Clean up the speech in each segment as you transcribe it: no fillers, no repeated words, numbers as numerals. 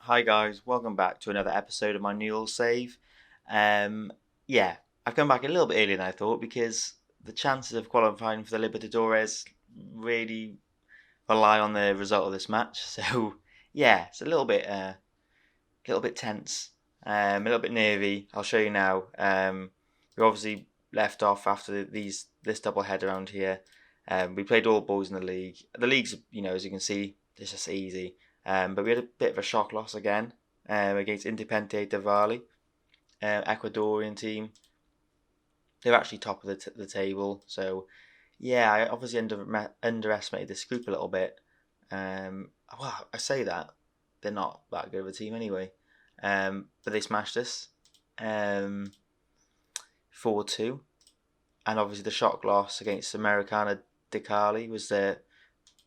Hi guys, welcome back to another episode of my Newell save. Um, yeah, I've come back a little bit earlier than I thought because the chances of qualifying for the Libertadores really rely on the result of this match. So yeah, it's a little bit tense, a little bit nervy. I'll show you now. We obviously left off after this double head around here. We played all boys in the league. The league's, as you can see, it's just easy. But we had a bit of a shock loss again against Independiente del Valle, Ecuadorian team. They're actually top of the table. So yeah, I obviously underestimated this group a little bit. Well, I say that they're not that good of a team anyway. But they smashed us, 4-2, and obviously the shock loss against Americana de Cali was the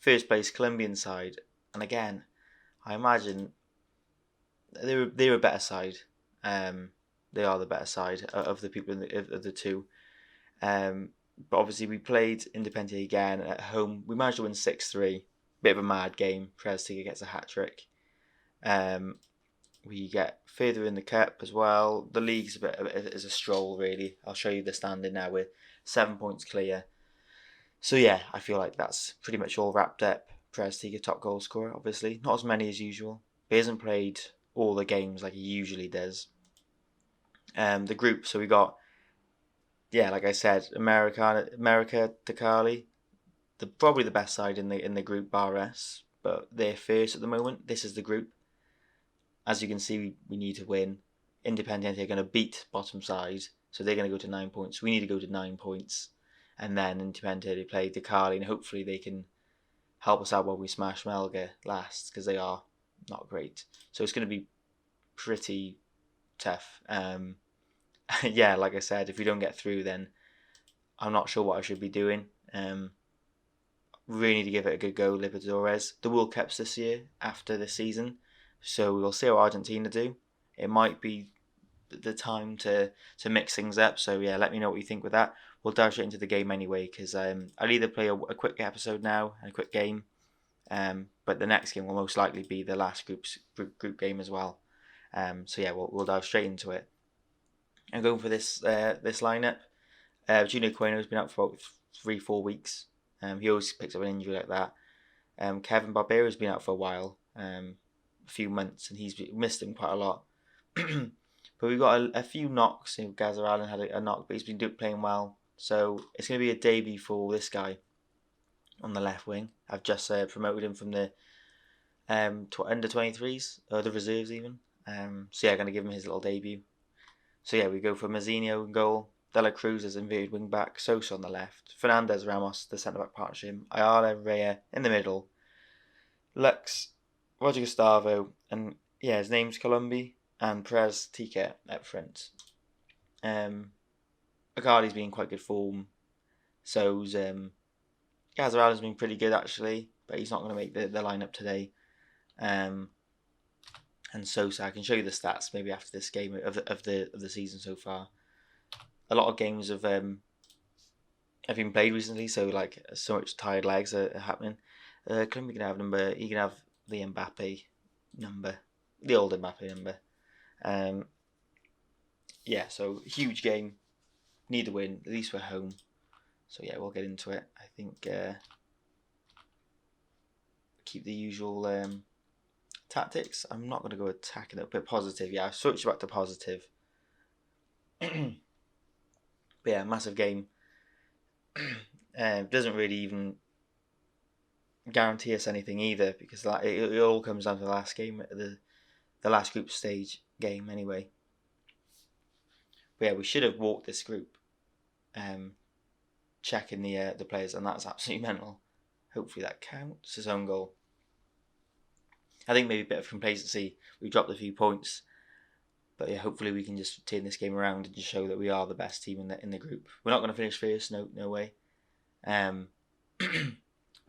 first place Colombian side, and again, I imagine they're a better side. They are the better side of the people of the two. But obviously we played Independiente again at home. We managed to win 6-3. Bit of a mad game. Perez Tiga gets a hat trick. We get further in the cup as well. The league's is a stroll really. I'll show you the standing now. We're 7 points clear. So yeah, I feel like that's pretty much all wrapped up. Perez Tiga top goal scorer, obviously. Not as many as usual. He hasn't played all the games like he usually does. The group, so we got, like I said, America de Cali, probably the best side in the group, bar us, but they're first at the moment. This is the group. As you can see, we need to win. Independiente are going to beat bottom side, so they're going to go to 9 points. We need to go to 9 points, and then Independiente play de Cali, and hopefully they can help us out while we smash Melga last, because they are not great. So it's going to be pretty tough. Yeah, like I said, if we don't get through, then I'm not sure what I should be doing. Really need to give it a good go, Libertadores. The World Cup's this year after this season, so we'll see how Argentina do. It might be the time to mix things up. So yeah, let me know what you think with that. We'll dive straight into the game anyway, because I'll either play a quick episode now and a quick game, but the next game will most likely be the last group game as well. So yeah, we'll dive straight into it. I'm going for this lineup. Junior Queno's been out for about 3-4 weeks. He always picks up an injury like that. Kevin Barbera's been out for a while, a few months, and he's missed him quite a lot. But we've got a few knocks. Gazer Allen had a knock, but he's been playing well. So it's going to be a debut for this guy on the left wing. I've just promoted him from the under 23s, or the reserves even. So yeah, I'm going to give him his little debut. So yeah, we go for Mazinho in goal, De La Cruz as inverted wing back, Sosa on the left, Fernandez Ramos, the centre back partnership, Ayala Rea in the middle, Lux, Roger Gustavo, and yeah, his name's Colombi, and Perez Tika up front. Acardi's been in quite good form, so's Gazarala's been pretty good actually, but he's not going to make the lineup today. And Sosa, I can show you the stats maybe after this game of the season so far. A lot of games have been played recently, so like so much tired legs are happening. Columbia can have number. You can have the Mbappe number, the old Mbappe number. Yeah, so huge game. Need to win. At least we're home. So yeah, we'll get into it. I think keep the usual tactics. I'm not going to go attacking it, but positive. Yeah, I switched back to positive. But yeah, massive game. Doesn't really even guarantee us anything either, because it all comes down to the last game, the last group stage game anyway. But yeah, we should have walked this group, checking the players, and that's absolutely mental. Hopefully that counts as own goal. I think maybe a bit of complacency. We dropped a few points, but yeah, hopefully we can just turn this game around and just show that we are the best team in the group. We're not going to finish first, no way. But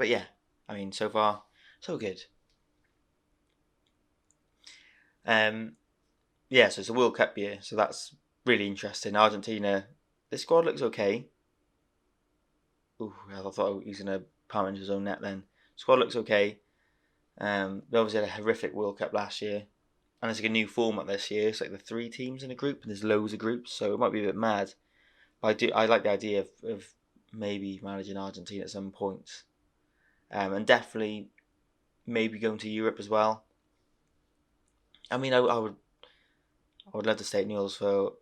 yeah, I mean, so far so good. Yeah, so it's a World Cup year, so that's really interesting. Argentina, the squad looks okay. Ooh, I thought he was going to palm into his own net then. Squad looks okay. They obviously had a horrific World Cup last year. And it's like a new format this year. It's like the 3 teams in a group, and there's loads of groups, so it might be a bit mad. But I like the idea of maybe managing Argentina at some point, and definitely maybe going to Europe as well. I mean, I would love to stay at Newells for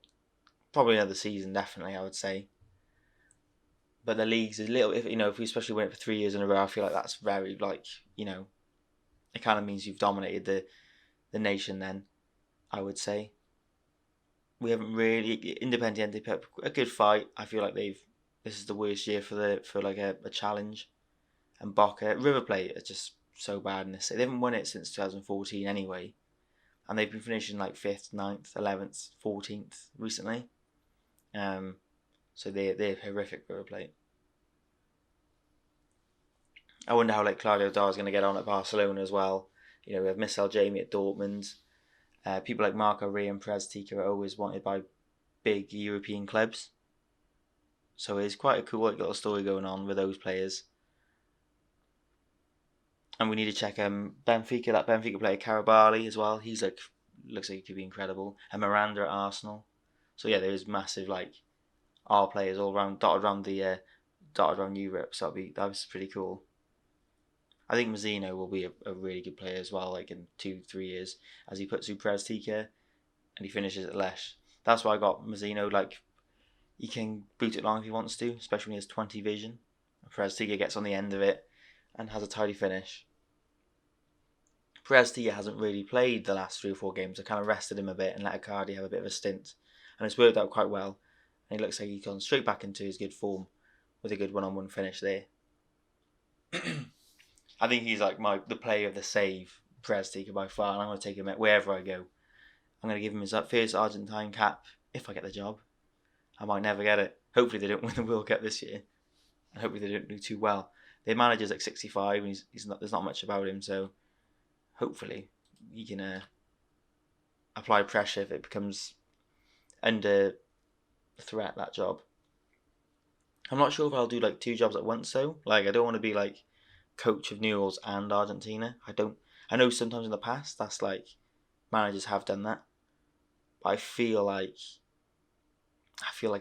probably another season, definitely. I would say, but the league's a little, if we especially win it for 3 years in a row, I feel like that's very it kind of means you've dominated the nation. Then I would say we haven't really Independiente put up a good fight. I feel like this is the worst year for like a challenge, and Boca River Plate are just so bad in this. They haven't won it since 2014 anyway, and they've been finishing like 5th, 9th, 11th, 14th recently. So they're horrific, River Plate. I wonder how like Claudio Dar is going to get on at Barcelona as well. We have Michel Jamie at Dortmund. People like Marco Rey and Perez Tika are always wanted by big European clubs. So it's quite a cool little story going on with those players. And we need to check Benfica, that Benfica player Carabali as well. He's looks like he could be incredible. And Miranda at Arsenal. So yeah, there is massive our players all around dotted around Europe. So that was pretty cool. I think Mazzino will be a really good player as well, like in 2-3 years, as he puts through Perez Tika and he finishes at Lesh. That's why I got Mazzino. He can boot it long if he wants to, especially when he has 20 vision. Perez Tika gets on the end of it and has a tidy finish. Perez Tika hasn't really played the last 3 or 4 games. I kind of rested him a bit and let Icardi have a bit of a stint, and it's worked out quite well. And he looks like he's gone straight back into his good form with a good one-on-one finish there. I think he's like the player of the save, Perez Tika by far, and I'm going to take him wherever I go. I'm going to give him his first Argentine cap if I get the job. I might never get it. Hopefully they don't win the World Cup this year, and hopefully they don't do too well. Their manager's like 65, and there's not much about him, so hopefully he can apply pressure if it becomes under threat, that job. I'm not sure if I'll do 2 jobs at once though. I don't want to be coach of Newells and Argentina. I know sometimes in the past that's managers have done that, but I feel like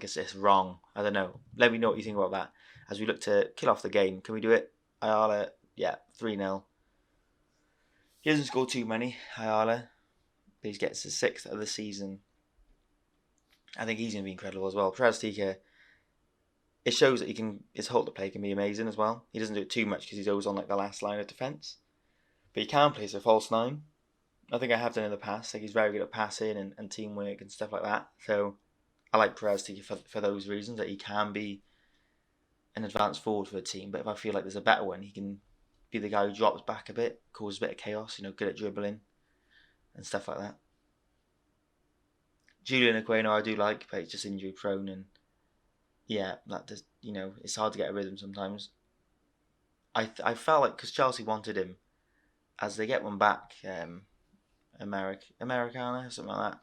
it's wrong. I don't know. Let me know what you think about that as we look to kill off the game. Can we do it? Ayala, yeah, 3-0. He doesn't score too many, Ayala, but he gets his 6th of the season. I think he's going to be incredible as well. Perez Tika, it shows that his hold-up play can be amazing as well. He doesn't do it too much because he's always on the last line of defence, but he can play as a false 9. I think I have done in the past. He's very good at passing and teamwork and stuff like that. So I like Perez Tika for those reasons, that he can be an advanced forward for the team. But if I feel like there's a better one, he can be the guy who drops back a bit, causes a bit of chaos, good at dribbling and stuff like that. Julian Aquino I do like, but he's just injury prone, and yeah, that does, it's hard to get a rhythm sometimes. I felt like, because Chelsea wanted him, as they get one back, Americana or something like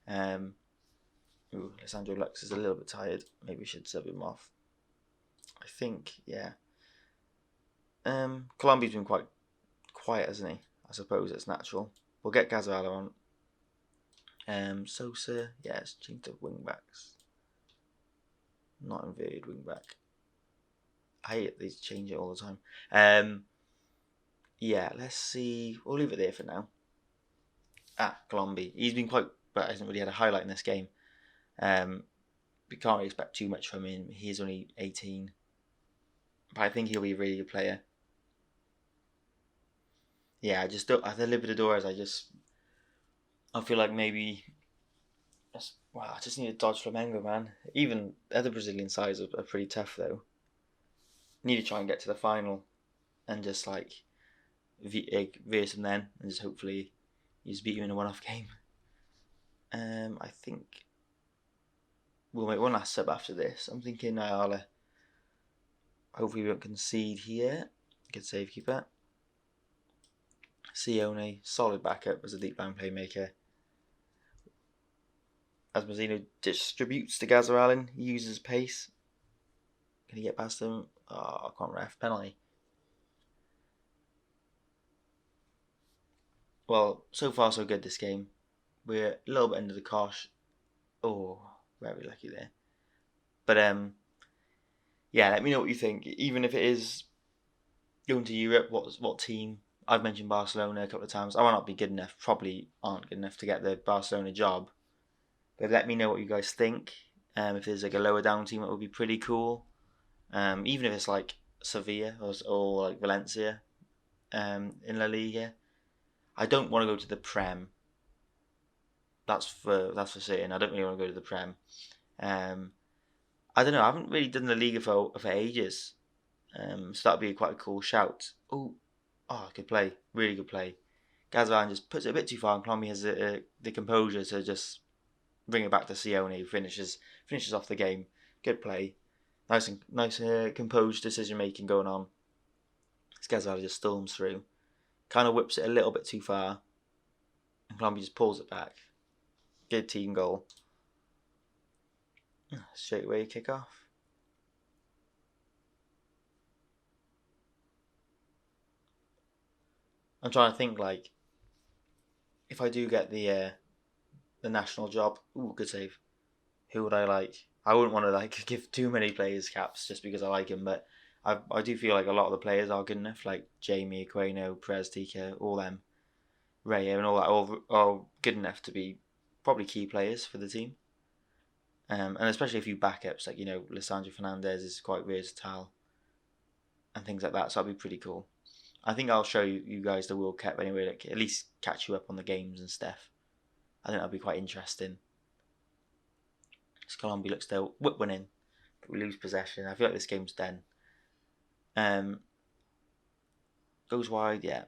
that. Lisandro Lux is a little bit tired. Maybe we should sub him off. I think, yeah. Colombia's been quite quiet, hasn't he? I suppose it's natural. We'll get Gazala on. Sosa, yeah, it's changed to wing backs. Not inverted wing back. I hate these change it all the time. Yeah, let's see. We'll leave it there for now. Colombia. He's been quite, but hasn't really had a highlight in this game. We can't really expect too much from him. He's only 18. But I think he'll be a really good player. Yeah, I just don't. The Libertadores, I feel like maybe. I just need to dodge Flamengo, man. Even other Brazilian sides are pretty tough though. Need to try and get to the final, and just verse them then, and just hopefully you just beat him in a one-off game. I think we'll make one last sub after this. I'm thinking Ayala. Hopefully we don't concede here. Good save keeper. Sione, solid backup as a deep line playmaker. As Mazzino distributes to Gazza, he uses pace. Can he get past him? Oh, I can't ref. Penalty. Well, so far so good this game. We're a little bit under the cosh. Oh, very lucky there. But yeah, let me know what you think. Even if it is going to Europe, what team? I've mentioned Barcelona a couple of times. I might not be good enough. Probably aren't good enough to get the Barcelona job. But let me know what you guys think. If there's like a lower down team, it would be pretty cool. Even if it's like Sevilla or like Valencia in La Liga. I don't want to go to the Prem. That's for certain. I don't really want to go to the Prem. Um, I don't know. I haven't really done the Liga for ages. So that'd be quite a cool shout. Good play, really good play. Gazan just puts it a bit too far, and Colombia has the composure to just bring it back to Sione, who finishes off the game. Good play, nice composed decision making going on. Gazan just storms through, kind of whips it a little bit too far, and Colombia just pulls it back. Good team goal. Straight away kick off. I'm trying to think like if I do get the national job. Ooh, good save. Who would I like? I wouldn't want to like give too many players caps just because I like him, but I do feel like a lot of the players are good enough, like Jamie, Aquino, Perez, Tika, all them, Ray, and all that, all good enough to be probably key players for the team. And especially a few backups, like Lisandro Fernandez is quite versatile and things like that, so that'd be pretty cool. I think I'll show you guys the World Cup anyway, like at least catch you up on the games and stuff. I think that'll be quite interesting. Colombia looks to whip one in, but we lose possession. I feel like this game's done. Goes wide, yeah.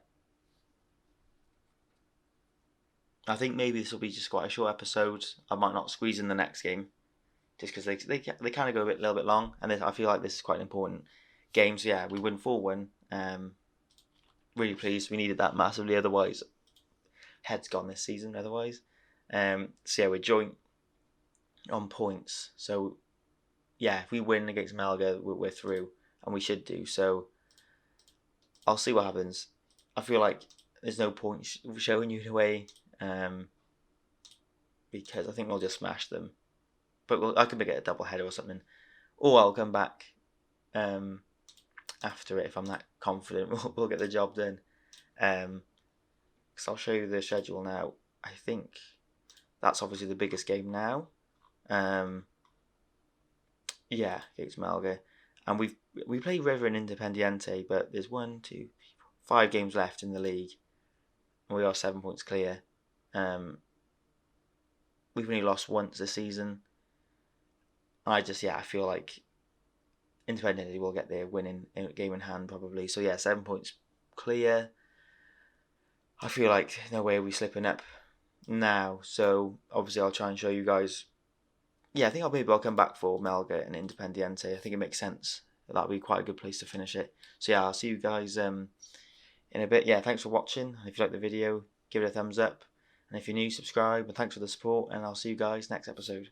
I think maybe this will be just quite a short episode. I might not squeeze in the next game, just because they kind of go a little bit long, and I feel like this is quite an important game. So yeah, we win 4-1. Really pleased. We needed that massively. Otherwise, head's gone this season. Otherwise, so yeah, we're joint on points. So yeah, if we win against Malaga, we're through, and we should do. So I'll see what happens. I feel like there's no point showing you the way, because I think we'll just smash them. But I could get a double header or something, or I'll come back after it if I'm that confident. We'll get the job done. Because I'll show you the schedule now. I think that's obviously the biggest game now. Yeah, against Malaga, and we play River and Independiente, but there's 5 games left in the league, and we are 7 points clear. We've only lost once this season. I feel like Independiente will get their winning game in hand probably. So yeah, 7 points clear. I feel like no way are we slipping up now. So obviously I'll try and show you guys. Yeah, I think I'll come back for Malaga and Independiente. I think it makes sense. That'll be quite a good place to finish it. So yeah, I'll see you guys in a bit. Yeah, thanks for watching. If you like the video, give it a thumbs up. And if you're new, subscribe. And thanks for the support. And I'll see you guys next episode.